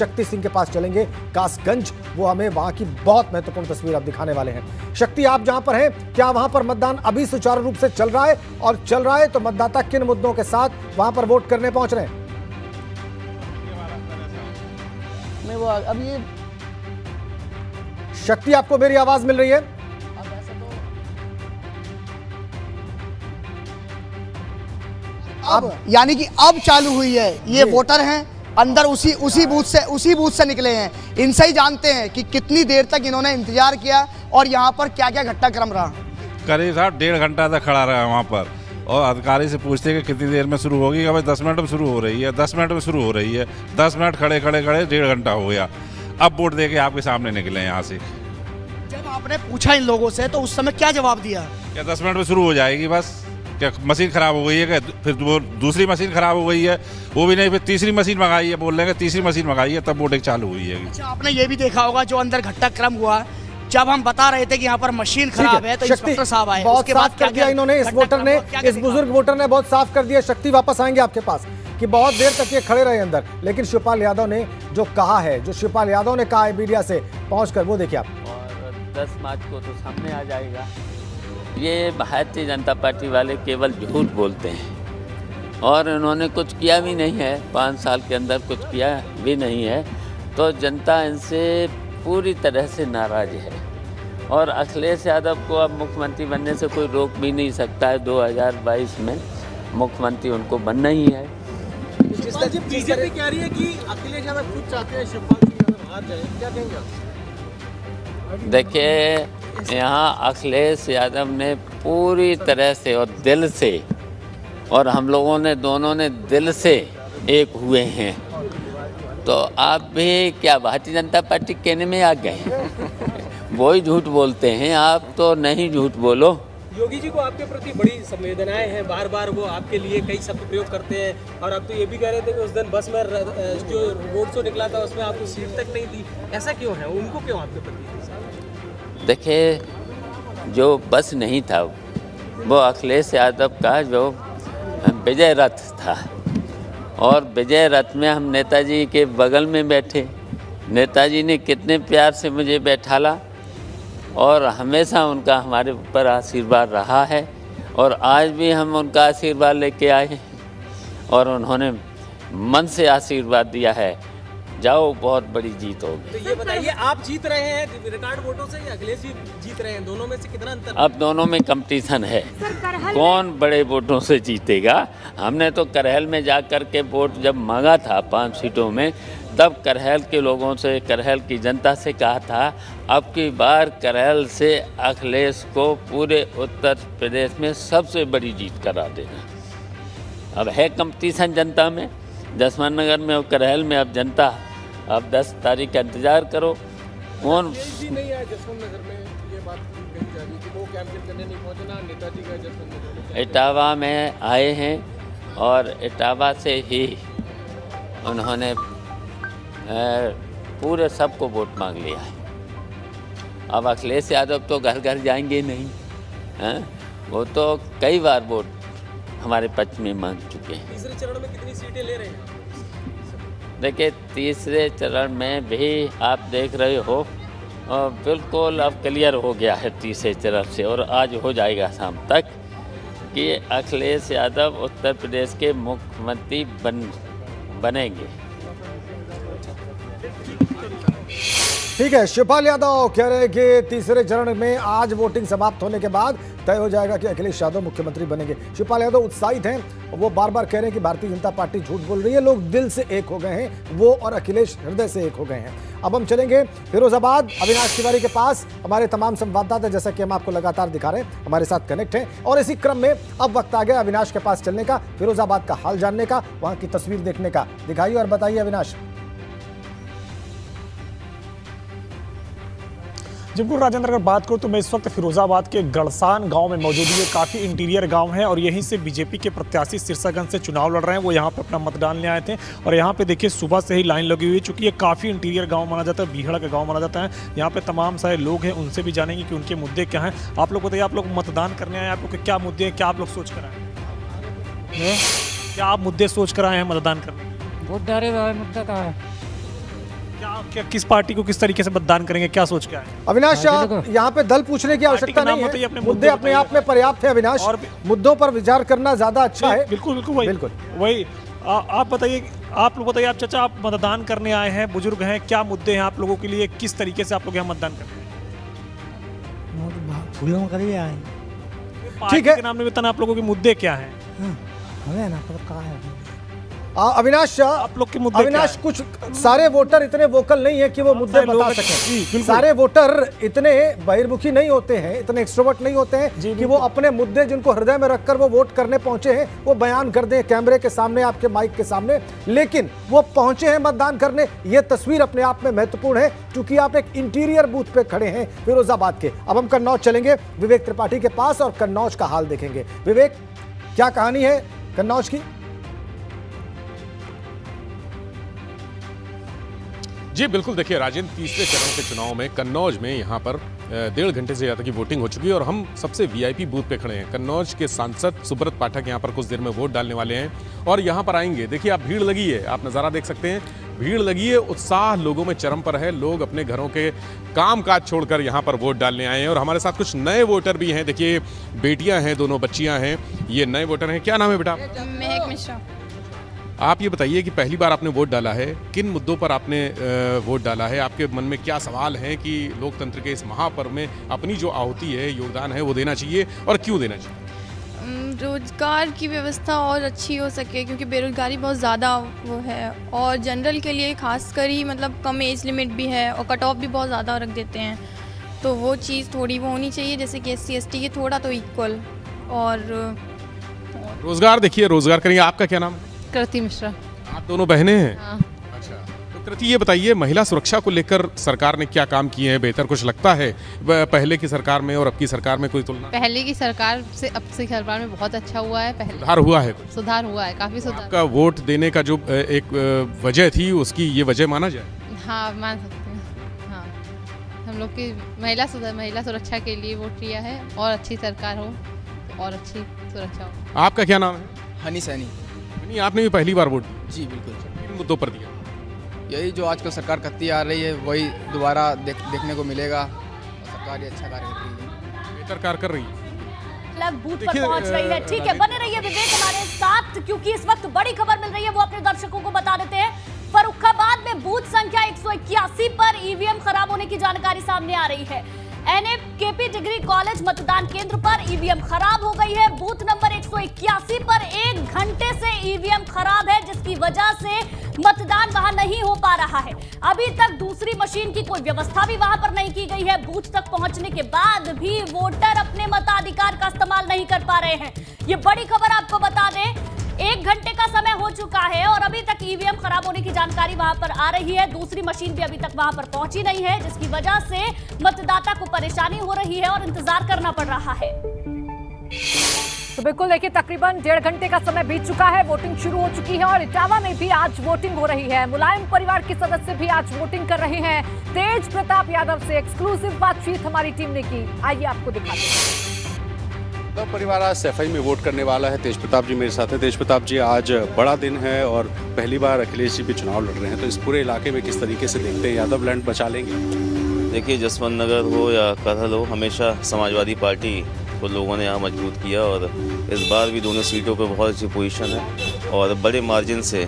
शक्ति सिंह के पास चलेंगे कासगंज। वो हमें वहां की बहुत महत्वपूर्ण तस्वीर आप दिखाने वाले हैं। शक्ति, आप जहां पर हैं, क्या वहां पर मतदान अभी सुचारू रूप से चल रहा है? और चल रहा है तो मतदाता किन मुद्दों के साथ वहां पर वोट करने पहुंच रहे हैं? वो अब ये शक्ति, आपको मेरी आवाज मिल रही है? अब यानी कि अब चालू हुई है। ये वोटर हैं अंदर उसी बूथ से निकले हैं। इनसे ही जानते हैं कि कितनी देर तक इन्होंने इंतजार किया और यहाँ पर क्या क्या घटनाक्रम रहा। करीब साहब 1.5 घंटा तक खड़ा रहा वहाँ पर, और अधिकारी से पूछते कि कितनी देर में शुरू होगी। भाई 10 मिनट में शुरू हो रही है, 10 मिनट में शुरू हो रही है। 10 मिनट खड़े 1.5 घंटा हो गया। अब वोट दे के आपके सामने निकले यहाँ से। जब आपने पूछा इन लोगों से तो उस समय क्या जवाब दिया? क्या 10 मिनट में शुरू हो जाएगी बस? क्या मशीन खराब हो गई है? क्या फिर वो दूसरी मशीन खराब हो गई है? वो भी नहीं, फिर तीसरी मशीन मंगाई है। बोल रहे हैं तीसरी मशीन मंगाई है, तब वोटिंग चालू हुई है। अच्छा, आपने ये भी देखा होगा जो अंदर घटनाक्रम हुआ, जब हम बता रहे थे कि यहाँ पर मशीन खराब है तो इंस्पेक्टर साहब आए। बहुत साफ कर दिया इन्होंने, इस वोटर ने, इस बुजुर्ग वोटर ने बहुत साफ कर दिया। शक्ति, वापस आएंगे आपके पास कि बहुत देर तक ये खड़े रहे अंदर, लेकिन शिवपाल यादव ने जो कहा है, जो शिवपाल यादव ने कहा है मीडिया से पहुंचकर, वो देखिए आप। और 10 मार्च को तो सामने आ जाएगा। ये भारतीय जनता पार्टी वाले केवल झूठ बोलते हैं और इन्होंने कुछ किया भी नहीं है। 5 साल के अंदर कुछ किया भी नहीं है, तो जनता इनसे पूरी तरह से नाराज है। और अखिलेश यादव को अब मुख्यमंत्री बनने से कोई रोक भी नहीं सकता है। 2022 में मुख्यमंत्री उनको बनना ही है। बीजेपी कह रही है कि अखिलेश यादव खुद चाहते हैं शिवपाल सिंह यादव हार जाए, क्या कहेंगे आप? देखिए, यहाँ अखिलेश यादव ने पूरी तरह से और दिल से, और हम लोगों ने दोनों ने दिल से एक हुए हैं। तो आप भी क्या भारतीय जनता पार्टी कहने में आ गए? वो ही झूठ बोलते हैं, आप तो नहीं झूठ बोलो। योगी जी को आपके प्रति बड़ी संवेदनाएं हैं, बार बार वो आपके लिए कई शब्द प्रयोग करते हैं। और आप तो ये भी कह रहे थे कि उस दिन बस में जो रोड शो निकला था उसमें आपको सीट तक नहीं दी, ऐसा क्यों है? उनको क्यों आपके प्रति? देखिए, जो बस नहीं था वो अखिलेश यादव का जो विजय रथ था, और विजय रथ में हम नेताजी के बगल में बैठे। नेताजी ने कितने प्यार से मुझे बैठाला और हमेशा उनका हमारे ऊपर आशीर्वाद रहा है, और आज भी हम उनका आशीर्वाद लेके आए हैं। और उन्होंने मन से आशीर्वाद दिया है, जाओ बहुत बड़ी जीत होगी। तो ये बताइए, आप जीत रहे हैं रिकॉर्ड वोटों से या अखिलेश जी जीत रहे हैं? दोनों में से कितना अंतर? अब दोनों में कंपटीशन है, कौन बड़े वोटों से जीतेगा। हमने तो करहल में जा कर के वोट जब मांगा था 5 सीटों में, तब करहल के लोगों से, करहल की जनता से कहा था, अब की बार करहल से अखिलेश को पूरे उत्तर प्रदेश में सबसे बड़ी जीत करा देना। अब है कंपटीशन जनता में, जसवंत नगर में और करहल में। अब जनता, अब 10 तारीख का इंतजार करो। कौन नहीं है जसवंत नगर में, ये बात कही जा रही है कि वो कैंपेन करने नहीं पहुंचे ना, नेताजी का जसवंत नगर में। इटावा में आए हैं और इटावा से ही उन्होंने पूरे सबको वोट मांग लिया है। अब अखिलेश यादव तो घर घर जाएंगे नहीं हैं, वो तो कई बार वोट हमारे पक्ष में मांग चुके हैं। तीसरे चरण में कितनी सीटें ले रहे हैं? देखिए, तीसरे चरण में भी आप देख रहे हो, बिल्कुल अब क्लियर हो गया है तीसरे चरण से, और आज हो जाएगा शाम तक कि अखिलेश यादव उत्तर प्रदेश के मुख्यमंत्री बनेंगे। ठीक है, शिवपाल यादव कह रहे हैं कि तीसरे चरण में आज वोटिंग समाप्त होने के बाद तय हो जाएगा कि अखिलेश यादव मुख्यमंत्री बनेंगे। शिवपाल यादव उत्साहित हैं, वो बार बार कह रहे हैं कि भारतीय जनता पार्टी झूठ बोल रही है, लोग दिल से एक हो गए हैं, वो और अखिलेश हृदय से एक हो गए हैं। अब हम चलेंगे फिरोजाबाद अविनाश तिवारी के पास। हमारे तमाम संवाददाता, जैसा कि हम आपको लगातार दिखा रहे हैं, हमारे साथ कनेक्ट हैं, और इसी क्रम में अब वक्त आ गया अविनाश के पास चलने का, फिरोजाबाद का हाल जानने का, वहां की तस्वीर देखने का। दिखाइए और बताइए अविनाश। जी बिल्कुल राजेंद्र, अगर बात करूँ तो मैं इस वक्त फिरोजाबाद के गड़सान गांव में मौजूद हूँ। ये काफ़ी इंटीरियर गांव है और यहीं से बीजेपी के प्रत्याशी सिरसागंज से चुनाव लड़ रहे हैं। वो यहाँ पे अपना मतदान ले आए थे और यहाँ पे देखिए सुबह से ही लाइन लगी हुई है, चूँकि ये काफ़ी इंटीरियर गाँव माना जाता है, बीहड़ का गाँव माना जाता है। यहाँ पे तमाम सारे लोग हैं, उनसे भी जानेंगे कि उनके मुद्दे क्या हैं। आप लोग बताइए, आप लोग मतदान करने आए, आप लोग के क्या मुद्दे हैं, क्या आप लोग सोच कर आए हैं, क्या आप मुद्दे सोच कर आए हैं मतदान करने? बहुत डरे भाई, मुद्दा कहाँ है? क्या किस पार्टी को किस तरीके से मतदान करेंगे, क्या सोच के आए? अविनाश, यहाँ पे दल पूछने की आवश्यकता नहीं बताइए, है, अपने मुद्दे अपने आप में पर्याप्त है अविनाश, और मुद्दों पर विचार करना ज्यादा अच्छा है। बिल्कुल बिल्कुल वही बिल्कुल। वही आप बताइए, आप लोग बताइए, आप चाचा आप मतदान करने आए हैं, बुजुर्ग हैं, क्या मुद्दे हैं आप लोगों के लिए, किस तरीके से आप लोग यहाँ मतदान करते हैं? ठीक है। के नाम निमित्तन आप लोगों के मुद्दे क्या हैं? अविनाश, आप लोग के मुद्दे क्या अविनाश, हैं? कुछ सारे वोटर इतने वोकल नहीं है कि वो मुद्दे लोग- बता जी, सकें। बिल्कुल। सारे वोटर इतने बहिर्मुखी नहीं होते हैं, इतने एक्सट्रोवर्ट नहीं होते हैं कि वो अपने मुद्दे जिनको हृदय में रखकर वो वोट करने पहुंचे हैं वो बयान कर दें कैमरे के सामने, आपके माइक के सामने। लेकिन वो पहुंचे हैं मतदान करने, ये तस्वीर अपने आप में महत्वपूर्ण है क्योंकि आप एक इंटीरियर बूथ पे खड़े हैं फिरोजाबाद के। अब हम कन्नौज चलेंगे विवेक त्रिपाठी के पास और कन्नौज का हाल देखेंगे। विवेक, क्या कहानी है कन्नौज की? जी बिल्कुल, देखिए राजेंद्र, तीसरे चरण के चुनाव में कन्नौज में यहाँ पर 1.5 घंटे से ज़्यादा की वोटिंग हो चुकी है और हम सबसे वीआईपी बूथ पे खड़े हैं। कन्नौज के सांसद सुब्रत पाठक यहाँ पर कुछ देर में वोट डालने वाले हैं और यहाँ पर आएंगे। देखिए आप, भीड़ लगी है, आप नज़ारा देख सकते हैं, भीड़ लगी है, उत्साह लोगों में चरम पर है। लोग अपने घरों के काम काज छोड़कर यहाँ पर वोट डालने आए हैं और हमारे साथ कुछ नए वोटर भी हैं। देखिए बेटियाँ हैं, दोनों बच्चियाँ हैं, ये नए वोटर हैं। क्या नाम है बेटा? महक मिश्रा। आप ये बताइए कि पहली बार आपने वोट डाला है, किन मुद्दों पर आपने वोट डाला है? आपके मन में क्या सवाल हैं कि लोकतंत्र के इस महापर्व में अपनी जो आहुति है, योगदान है, वो देना चाहिए और क्यों देना चाहिए? रोजगार की व्यवस्था और अच्छी हो सके क्योंकि बेरोजगारी बहुत ज़्यादा वो है और जनरल के लिए खासकर ही मतलब कम एज लिमिट भी है और कट ऑफ भी बहुत ज़्यादा रख देते हैं, तो वो चीज़ थोड़ी वो होनी चाहिए जैसे कि SC ST के थोड़ा तो इक्वल। और रोजगार, देखिए रोजगार करेंगे। आपका क्या नाम है? कृति मिश्रा। आप दोनों बहनें हैं? हाँ। अच्छा, तो कृति ये बताइए, महिला सुरक्षा को लेकर सरकार ने क्या काम किए हैं? बेहतर कुछ लगता है पहले की सरकार में और अब की सरकार में कोई तुलना? पहले की सरकार से अब की सरकार में बहुत अच्छा हुआ है। पहले सुधार हुआ है? कुछ सुधार हुआ है, काफ़ी सुधार। आपका वोट देने का जो एक वजह थी, उसकी ये वजह माना जाए? हाँ, मान सकते हैं। हाँ, हम लोग की महिला सुरक्षा के लिए वोट किया है और अच्छी सरकार हो तो और अच्छी सुरक्षा हो। आपका क्या नाम है? हनी सैनी। नहीं, आपने भी पहली बार वोट दिया? जी बिल्कुल। किन मुद्दों पर दिया? यही जो आजकल सरकार करती आ रही है वही दोबारा देखने को मिलेगा और सरकार ये अच्छा कार्य कर रही है, बेहतर कार्य कर रही है। अलग बूथ पर पहुंच रही है। ठीक है, बने रहिए विवेक हमारे साथ क्योंकि इस वक्त बड़ी खबर मिल रही है, वो अपने दर्शकों को बता देते हैं। फर्रुखाबाद में बूथ संख्या 181 पर ईवीएम खराब होने की जानकारी सामने आ रही है। NAKP डिग्री कॉलेज मतदान केंद्र पर ईवीएम खराब हो गई है। बूथ नंबर 181 पर 1 घंटे से ईवीएम खराब है जिसकी वजह से मतदान वहां नहीं हो पा रहा है। अभी तक दूसरी मशीन की कोई व्यवस्था भी वहां पर नहीं की गई है। बूथ तक पहुंचने के बाद भी वोटर अपने मताधिकार का इस्तेमाल नहीं कर पा रहे हैं। ये बड़ी खबर आपको बता दें, 1 घंटे का समय हो चुका है और अभी तक ईवीएम खराब होने की जानकारी वहां पर आ रही है। दूसरी मशीन भी अभी तक वहां पर पहुंची नहीं है जिसकी वजह से मतदाता को परेशानी हो रही है और इंतजार करना पड़ रहा है। तो बिल्कुल देखिए, तकरीबन 1.5 घंटे का समय बीत चुका है, वोटिंग शुरू हो चुकी है और इटावा में भी आज वोटिंग हो रही है। मुलायम परिवार के सदस्य भी आज वोटिंग कर रहे हैं। तेज प्रताप यादव से एक्सक्लूसिव बातचीत हमारी टीम ने की, आइए आपको दिखाते हैं। परिवार आज सफाई में वोट करने वाला है। तेज प्रताप जी मेरे साथ है। तेज प्रताप जी, आज बड़ा दिन है और पहली बार अखिलेश जी भी चुनाव लड़ रहे हैं, तो इस पूरे इलाके में किस तरीके से देखते हैं, यादव लैंड बचा लेंगे? देखिए, जसवंत नगर हो या करहल हो, हमेशा समाजवादी पार्टी को लोगों ने यहाँ मजबूत किया और इस बार भी दोनों सीटों पर बहुत अच्छी पोजीशन है और बड़े मार्जिन से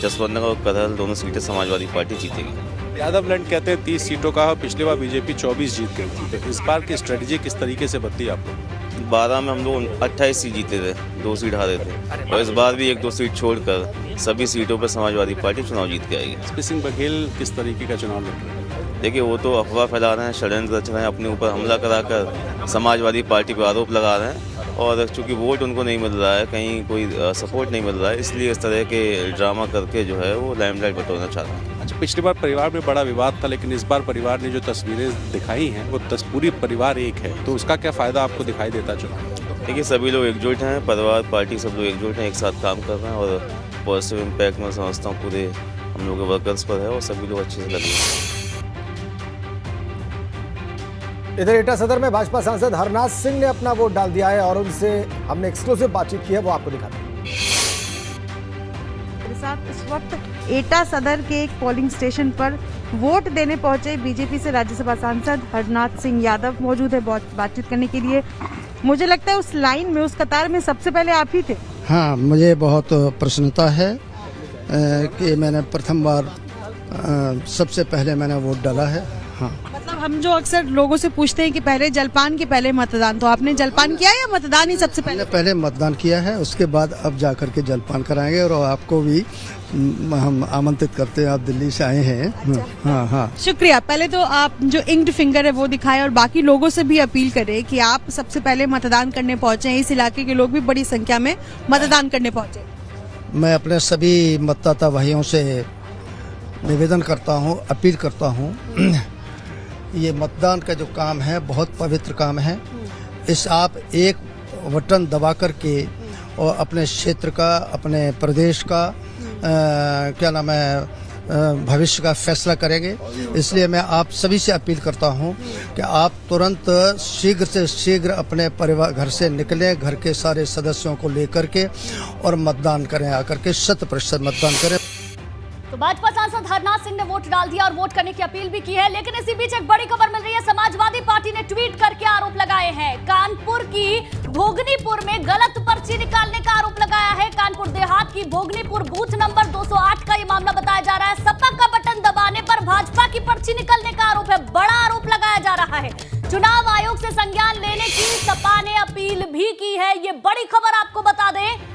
जसवंत नगर और करहल दोनों सीटें समाजवादी पार्टी जीतेगी। यादव लैंड कहते हैं 30 सीटों का, पिछली बार बीजेपी 24 जीत गई थी, तो इस बार की स्ट्रेटजी किस तरीके से बदली आप लोग? 12 में हम लोग 28 सीट जीते थे, 2 सीट हारे थे और इस बार भी 1-2 सीट छोड़कर सभी सीटों पर समाजवादी पार्टी चुनाव जीत के आएगी। एसपी सिंह बघेल किस तरीके का चुनाव लड़ रहे हैं? देखिए, वो तो अफवाह फैला रहे हैं, षड्यंत्र रच रहे हैं, अपने ऊपर हमला कराकर समाजवादी पार्टी पर आरोप लगा रहे हैं और चूंकि वोट उनको नहीं मिल रहा है, कहीं कोई सपोर्ट नहीं मिल रहा है, इसलिए इस तरह के ड्रामा करके जो है वो लाइमलाइट बटोरना चाह रहे हैं। अच्छा, पिछली बार परिवार में बड़ा विवाद था, लेकिन इस बार परिवार ने जो तस्वीरें दिखाई हैं वो पूरी परिवार एक है, तो उसका क्या फायदा आपको दिखाई देता चुनाव? देखिए, सभी लोग एकजुट हैं, परिवार पार्टी सब लोग एकजुट हैं, एक साथ काम कर रहे हैं और पॉजिटिव इम्पैक्ट मैं समझता हूँ पूरे हम लोग के वर्कर्स पर है और सभी लोग अच्छे से लगे हैं। इधर एटा सदर में भाजपा सांसद हरनाथ सिंह ने अपना वोट डाल दिया है और उनसे हमने एक्सक्लूसिव बातचीत की है, वो आपको दिखाते हैं। साथ इस वक्त एटा सदर के एक पोलिंग स्टेशन पर वोट देने पहुंचे बीजेपी से राज्यसभा सांसद हरनाथ सिंह यादव मौजूद है बातचीत करने के लिए। मुझे लगता है उस लाइन में, उस कतार में सबसे पहले आप ही थे। हाँ, मुझे बहुत प्रसन्नता है कि मैंने प्रथम बार सबसे पहले मैंने वोट डाला है। हाँ, मतलब हम जो अक्सर लोगों से पूछते हैं कि पहले जलपान के पहले मतदान, तो आपने जलपान किया या मतदान ही सबसे पहले मतदान किया है, उसके बाद अब जाकर के जलपान कराएंगे और आपको भी हम आमंत्रित करते हैं, आप दिल्ली से आए हैं। अच्छा। हाँ हाँ, शुक्रिया। पहले तो आप जो इंक्ड फिंगर है वो दिखाएं और बाकी लोगों से भी अपील करें कि आप सबसे पहले मतदान करने पहुंचे हैं। इस इलाके के लोग भी बड़ी संख्या में मतदान करने पहुंचे। मैं अपने सभी मतदाता भाइयों से निवेदन करता हूं, अपील करता हूं, ये मतदान का जो काम है बहुत पवित्र काम है। इस आप एक बटन दबा करके और अपने क्षेत्र का, अपने प्रदेश का क्या नाम है भविष्य का फैसला करेंगे। इसलिए मैं आप सभी से अपील करता हूं कि आप तुरंत शीघ्र से शीघ्र अपने परिवार घर से निकलें, घर के सारे सदस्यों को लेकर के और मतदान करें, आकर के 100% मतदान करें। तो भाजपा सांसद हरनाथ सिंह ने वोट डाल दिया और वोट करने की अपील भी की है। लेकिन इसी बीच एक बड़ी खबर मिल रही है। समाजवादी पार्टी ने ट्वीट करके आरोप लगाए हैं। कानपुर की भोगनीपुर में गलत पर्ची निकालने का आरोप लगाया है। कानपुर देहात की भोगनीपुर बूथ नंबर 208 का ये मामला बताया जा रहा है। सपा का बटन दबाने पर भाजपा की पर्ची निकलने का आरोप है। बड़ा आरोप लगाया जा रहा है। चुनाव आयोग से संज्ञान लेने की सपा ने अपील भी की है। ये बड़ी खबर आपको बता दें।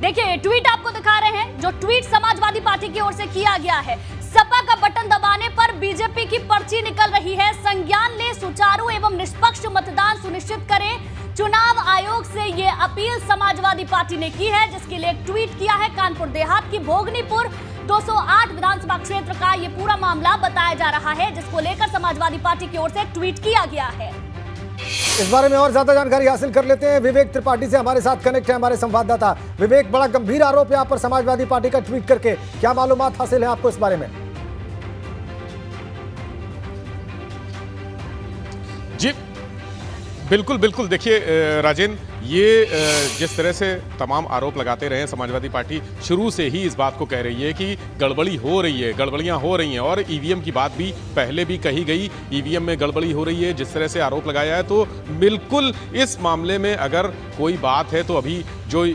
देखिए, ट्वीट आपको दिखा रहे हैं, जो ट्वीट समाजवादी पार्टी की ओर से किया गया है। सपा का बटन दबाने पर बीजेपी की पर्ची निकल रही है। संज्ञान ले, सुचारू एवं निष्पक्ष मतदान सुनिश्चित करें। चुनाव आयोग से ये अपील समाजवादी पार्टी ने की है, जिसके लिए एक ट्वीट किया है। कानपुर देहात की भोगनीपुर 208 विधानसभा क्षेत्र का ये पूरा मामला बताया जा रहा है, जिसको लेकर समाजवादी पार्टी की ओर से एक ट्वीट किया गया है। इस बारे में और ज्यादा जानकारी हासिल कर लेते हैं। विवेक त्रिपाठी से हमारे साथ कनेक्ट है हमारे संवाददाता। विवेक, बड़ा गंभीर आरोप यहाँ पर समाजवादी पार्टी का ट्वीट करके, क्या मालूमात हासिल है आपको इस बारे में? जी बिल्कुल बिल्कुल, देखिए राजेंद्र, ये जिस तरह से तमाम आरोप लगाते रहे समाजवादी पार्टी शुरू से ही इस बात को कह रही है कि गड़बड़ी हो रही है, गड़बड़ियां हो रही हैं। और ईवीएम की बात भी पहले भी कही गई, ईवीएम में गड़बड़ी हो रही है, जिस तरह से आरोप लगाया है। तो बिल्कुल इस मामले में अगर कोई बात है तो अभी जो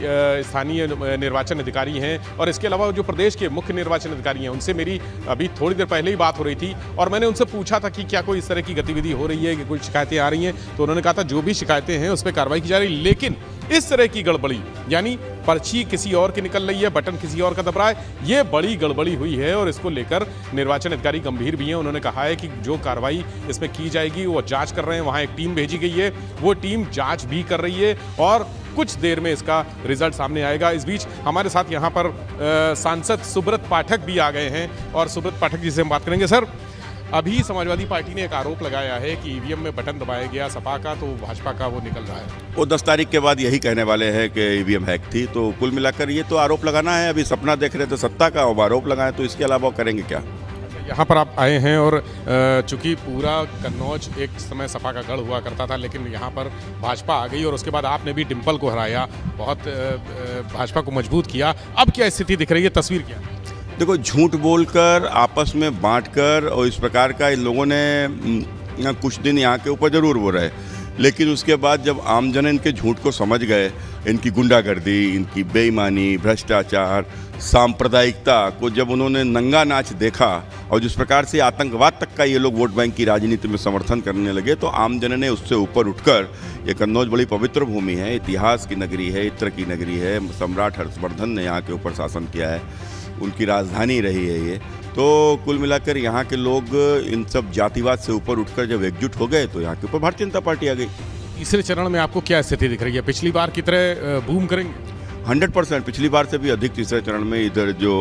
स्थानीय निर्वाचन अधिकारी हैं और इसके अलावा जो प्रदेश के मुख्य निर्वाचन अधिकारी हैं, उनसे मेरी अभी थोड़ी देर पहले ही बात हो रही थी और मैंने उनसे पूछा था कि क्या कोई इस तरह की गतिविधि हो रही है, कि कोई शिकायतें आ रही हैं। तो उन्होंने कहा था जो भी शिकायतें हैं उस पर कार्रवाई की जा रही है, लेकिन इस तरह की गड़बड़ी, यानी पर्ची किसी और की निकल रही है, बटन किसी और का दब रहा है, ये बड़ी गड़बड़ी हुई है और इसको लेकर निर्वाचन अधिकारी गंभीर भी हैं। उन्होंने कहा है कि जो कार्रवाई इसमें की जाएगी वो जांच कर रहे हैं। वहां एक टीम भेजी गई है, वो टीम जांच भी कर रही है और कुछ देर में इसका रिजल्ट सामने आएगा। इस बीच हमारे साथ यहाँ पर सांसद सुब्रत पाठक भी आ गए हैं और सुब्रत पाठक जी से हम बात करेंगे। सर, अभी समाजवादी पार्टी ने एक आरोप लगाया है कि ईवीएम में बटन दबाया गया सपा का, तो भाजपा का वो निकल रहा है। वो 10 तारीख के बाद यही कहने वाले हैं कि ईवीएम हैक थी। तो कुल मिलाकर ये तो आरोप लगाना है। अभी सपना देख रहे थे सत्ता का, अब आरोप लगाए, तो इसके अलावा वो करेंगे क्या? यहाँ पर आप आए हैं और चूंकि पूरा कन्नौज एक समय सपा का गढ़ हुआ करता था, लेकिन यहाँ पर भाजपा आ गई और उसके बाद आपने भी डिम्पल को हराया, बहुत भाजपा को मजबूत किया। अब क्या स्थिति दिख रही है, तस्वीर क्या? देखो, झूठ बोलकर, आपस में बांटकर और इस प्रकार का इन लोगों ने कुछ दिन यहाँ के ऊपर जरूर वो रहे, लेकिन उसके बाद जब आमजन इनके झूठ को समझ गए, इनकी गुंडागर्दी, इनकी बेईमानी, भ्रष्टाचार, सांप्रदायिकता को जब उन्होंने नंगा नाच देखा और जिस प्रकार से आतंकवाद तक का ये लोग वोट बैंक की राजनीति में समर्थन करने लगे, तो आमजन ने उससे ऊपर उठकर, ये कन्नौज बड़ी पवित्र भूमि है, इतिहास की नगरी है, इत्र की नगरी है, सम्राट हर्षवर्धन ने यहाँ के ऊपर शासन किया है, उनकी राजधानी रही है ये। तो कुल मिलाकर यहाँ के लोग इन सब जातिवाद से ऊपर उठकर जब एकजुट हो गए तो यहाँ के ऊपर भारतीय जनता पार्टी आ गई। तीसरे चरण में आपको क्या स्थिति दिख रही है? पिछली बार की तरह बूम करेंगे? 100%, पिछली बार से भी अधिक तीसरे चरण में इधर जो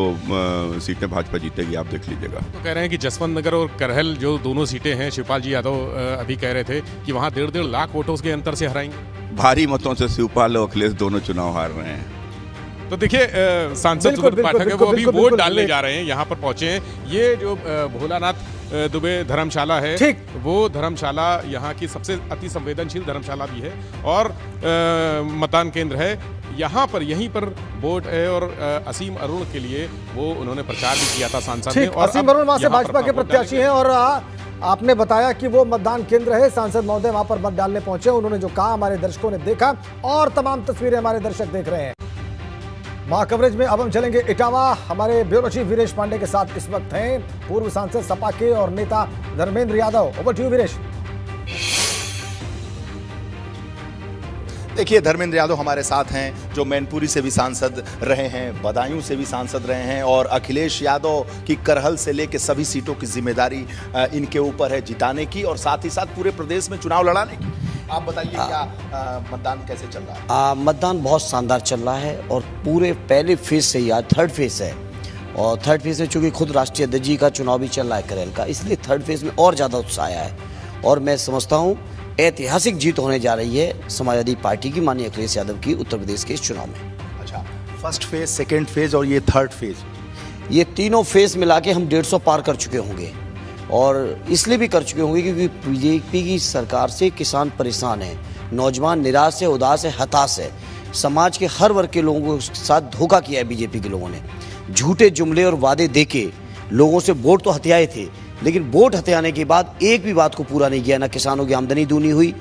सीटें भाजपा जीतेगी, आप देख लीजिएगा। तो कह रहे हैं कि जसवंत नगर और करहल जो दोनों सीटें हैं, शिवपाल जी यादव अभी कह रहे थे कि वहाँ 1.5 लाख वोटों के अंतर से हराएंगे। भारी मतों से शिवपाल और अखिलेश दोनों चुनाव हार रहे हैं। तो देखिए सांसद सुब्रत पाठक है वो अभी वोट डालने जा रहे हैं, यहाँ पर पहुंचे हैं। ये जो भोलानाथ दुबे धर्मशाला है, वो धर्मशाला यहाँ की सबसे अति संवेदनशील धर्मशाला भी है और मतदान केंद्र है। यहाँ पर यहीं पर वोट है और असीम अरुण के लिए वो उन्होंने प्रचार भी किया था सांसद ने। और असीम अरुण वहाँ से भाजपा के प्रत्याशी हैं और आपने बताया कि वो मतदान केंद्र है, सांसद महोदय वहां पर मत डालने पहुंचे। उन्होंने जो कहा हमारे दर्शकों ने देखा और तमाम तस्वीरें हमारे दर्शक देख रहे हैं। मां कवरेज में अब हम चलेंगे इटावा। हमारे ब्यूरो चीफ वीरेश पांडे के साथ इस वक्त हैं पूर्व सांसद सपा के और नेता Dharmendra Yadav. Over to you Viresh. देखिए, धर्मेंद्र यादव हमारे साथ हैं जो मैनपुरी से भी सांसद रहे हैं, बदायूं से भी सांसद रहे हैं और अखिलेश यादव की करहल से लेकर सभी सीटों की जिम्मेदारी इनके ऊपर है जिताने की और साथ ही साथ पूरे प्रदेश में चुनाव लड़ाने की। आप बताइए क्या मतदान कैसे चल रहा है? मतदान बहुत शानदार चल रहा है और पूरे पहले फेज से ही आज थर्ड फेज है और थर्ड फेज में चूंकि खुद राष्ट्रीय अध्यक्ष जी का चुनाव भी चल रहा है करहल का, इसलिए थर्ड फेज में और ज़्यादा उत्साह आया है और मैं समझता हूँ ऐतिहासिक जीत होने जा रही है समाजवादी पार्टी की माननीय अखिलेश यादव की उत्तर प्रदेश के इस चुनाव में। अच्छा, फर्स्ट फेज, सेकेंड फेज और ये थर्ड फेज, ये तीनों फेज मिला के हम 150 पार कर चुके होंगे और इसलिए भी कर चुके होंगे क्योंकि बीजेपी की सरकार से किसान परेशान है, नौजवान निराश है, उदास है, हताश है। समाज के हर वर्ग के लोगों के साथ धोखा किया है बीजेपी के लोगों ने। झूठे जुमले और वादे देके लोगों से वोट तो हथियाए थे, लेकिन वोट हथियाने के बाद एक भी बात को पूरा नहीं किया। न किसानों की आमदनी दूनी हुई,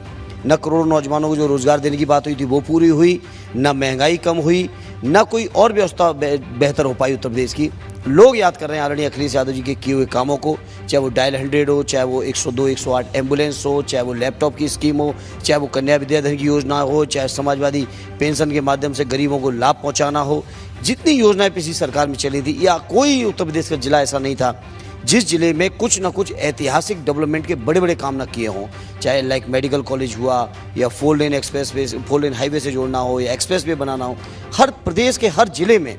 न करोड़ों नौजवानों को जो रोजगार देने की बात हुई थी वो पूरी हुई, न महंगाई कम हुई, न कोई और व्यवस्था बेहतर हो पाई उत्तर प्रदेश की। लोग याद कर रहे हैं आदरणीय अखिलेश यादव जी के किए हुए कामों को, चाहे वो डायल 100 हो, चाहे वो 102, 108 एम्बुलेंस हो, चाहे वो लैपटॉप की स्कीम हो, चाहे वो कन्या विद्याधन की योजना हो, चाहे समाजवादी पेंशन के माध्यम से गरीबों को लाभ पहुँचाना हो। जितनी योजनाएं पिछली सरकार में चली थी या कोई उत्तर प्रदेश का जिला ऐसा नहीं था जिस जिले में कुछ न कुछ ऐतिहासिक डेवलपमेंट के बड़े बड़े काम न किए हों, चाहे लाइक मेडिकल कॉलेज हुआ या 4 लेन एक्सप्रेस वे, 4 लेन हाईवे से जोड़ना हो या एक्सप्रेस वे बनाना हो। हर प्रदेश के हर जिले में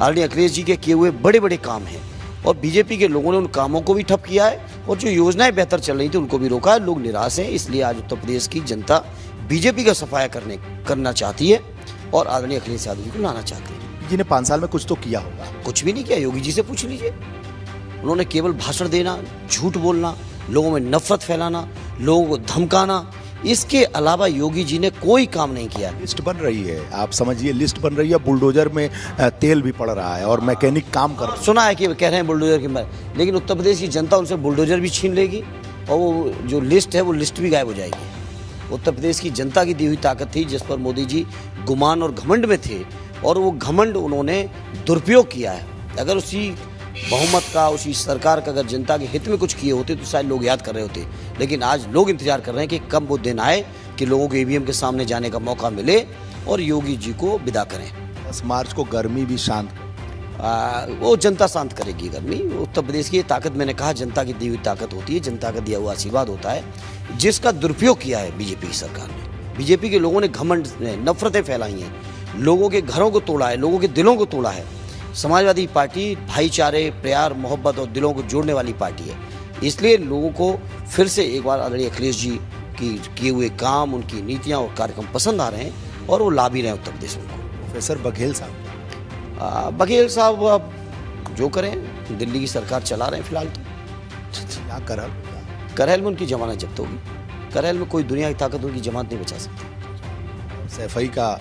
आदरणीय अखिलेश जी के किए हुए बड़े बड़े काम हैं और बीजेपी के लोगों ने उन कामों को भी ठप किया है और जो योजनाएं बेहतर चल रही थी उनको भी रोका है। लोग निराश हैं, इसलिए आज उत्तर प्रदेश की जनता बीजेपी का सफाया करना चाहती है और आदरणीय अखिलेश यादव जी को लाना चाहती है। जी ने 5 साल में कुछ तो किया होगा? कुछ भी नहीं किया, योगी जी से पूछ लीजिए। उन्होंने केवल भाषण देना, झूठ बोलना, लोगों में नफरत फैलाना, लोगों को धमकाना, इसके अलावा योगी जी ने कोई काम नहीं किया। लिस्ट बन रही है, आप समझिए लिस्ट बन रही है, बुलडोजर में तेल भी पड़ रहा है और मैकेनिक काम कर रहे हैं। सुना है कि कह रहे हैं बुलडोजर के, लेकिन उत्तर प्रदेश की जनता उनसे बुलडोजर भी छीन लेगी और वो जो लिस्ट है वो लिस्ट भी गायब हो जाएगी। उत्तर प्रदेश की जनता की दी हुई ताकत थी जिस पर मोदी जी गुमान और घमंड में थे और वो घमंड उन्होंने दुरुपयोग किया है। अगर उसी बहुमत का, उसी सरकार का अगर जनता के हित में कुछ किए होते तो शायद लोग याद कर रहे होते, लेकिन आज लोग इंतजार कर रहे हैं कि कब वो दिन आए कि लोगों को ईवीएम के सामने जाने का मौका मिले और योगी जी को विदा करें। 10 मार्च को गर्मी भी शांत, वो जनता शांत करेगी गर्मी। उत्तर प्रदेश की ताकत, मैंने कहा जनता की दी हुई ताकत होती है, जनता का दिया हुआ आशीर्वाद होता है, जिसका दुरुपयोग किया है बीजेपी की सरकार ने। बीजेपी के लोगों ने घमंड, नफरतें फैलाई हैं, लोगों के घरों को तोड़ा है, लोगों के दिलों को तोड़ा है। समाजवादी पार्टी भाईचारे, प्यार, मोहब्बत और दिलों को जोड़ने वाली पार्टी है, इसलिए लोगों को फिर से एक बार आदरणीय अखिलेश जी की किए हुए काम, उनकी नीतियां और कार्यक्रम पसंद आ रहे हैं और वो ला भी रहे हैं उत्तर प्रदेश में। प्रोफेसर बघेल साहब, बघेल साहब अब जो करें, दिल्ली की सरकार चला रहे हैं फिलहाल। तो करहल में उनकी जमानत जब्त होगी। करहल में कोई दुनिया की ताकत उनकी जमानत नहीं बचा सकती। सैफई का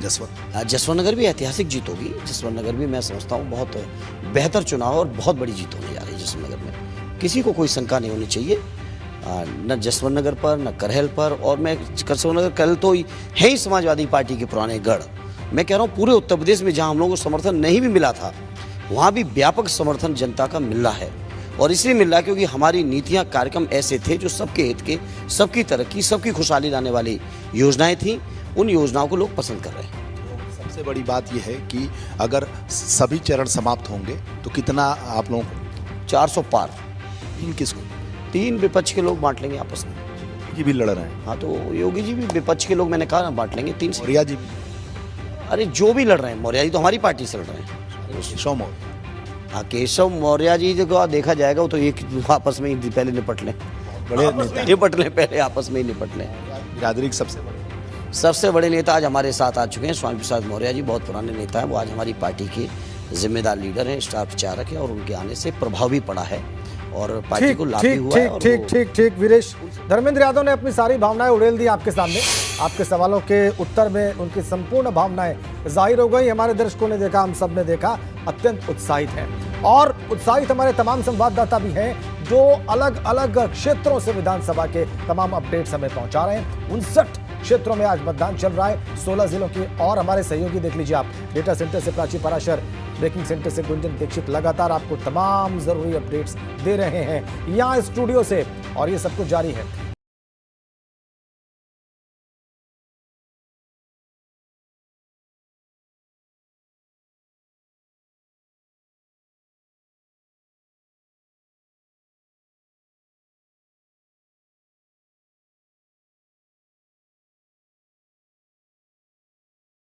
जसवंत नगर भी ऐतिहासिक जीत होगी। जसवंत नगर भी मैं समझता हूँ बहुत बेहतर चुनाव और बहुत बड़ी जीत होने जा रही है जसवंत नगर में। किसी को कोई शंका नहीं होनी चाहिए, न जसवंत नगर पर, न करहल पर। और मैं जसवंत नगर, करहल तो है ही समाजवादी पार्टी के पुराने गढ़। मैं कह रहा हूँ पूरे उत्तर प्रदेश में जहाँ हम लोगों को समर्थन नहीं भी मिला था, वहाँ भी व्यापक समर्थन जनता का मिल रहा है और इसलिए मिल रहा है क्योंकि हमारी नीतियाँ, कार्यक्रम ऐसे थे जो सबके हित के, सबकी तरक्की, सबकी खुशहाली लाने वाली योजनाएं थी। उन योजनाओं को लोग पसंद कर रहे हैं। सबसे बड़ी बात यह है कि अगर सभी चरण समाप्त होंगे तो कितना आप लोगों को? 400 पार। 3 किसको? 3 विपक्ष के लोग बांट लेंगे आपस में। योगी भी लड़ रहे हैं। हाँ, तो योगी जी भी विपक्ष के लोग, मैंने कहा ना, बांट लेंगे 3 से। मौर्या जी भी? अरे जो भी लड़ रहे हैं, मौर्या जी तो हमारी पार्टी से लड़ रहे हैं। केशव मौर्य? हाँ, केशव मौर्य जी को देखा जाएगा, वो तो एक आपस में ही पहले निपट लें, बड़े नेता निपट लें, पहले आपस में ही निपट लें। बिरादरी सबसे बड़े सबसे बड़े नेता आज हमारे साथ आ चुके हैं। स्वामी प्रसाद मौर्य जी बहुत पुराने नेता हैं, वो आज हमारी पार्टी के जिम्मेदार लीडर हैं, स्टार प्रचारक हैं और उनके आने से प्रभाव भी पड़ा है और पार्टी को लाभ भी हुआ है। ठीक वीरेश, धर्मेंद्र यादव ने अपनी सारी भावनाएं उड़ेल दी आपके सामने। आपके सवालों के उत्तर में उनकी संपूर्ण भावनाएं जाहिर हो गई। हमारे दर्शकों ने देखा, हम सब ने देखा, अत्यंत उत्साहित हैं और उत्साहित हमारे तमाम संवाददाता भी हैं जो अलग अलग क्षेत्रों से विधानसभा के तमाम अपडेट्स हमें पहुंचा रहे हैं। 59 क्षेत्रों में आज मतदान चल रहा है, 16 जिलों के। और हमारे सहयोगी देख लीजिए आप, डेटा सेंटर से प्राची पराशर, ब्रेकिंग सेंटर से गुंजन दीक्षित लगातार आपको तमाम जरूरी अपडेट्स दे रहे हैं यहाँ स्टूडियो से, और ये सब कुछ जारी है।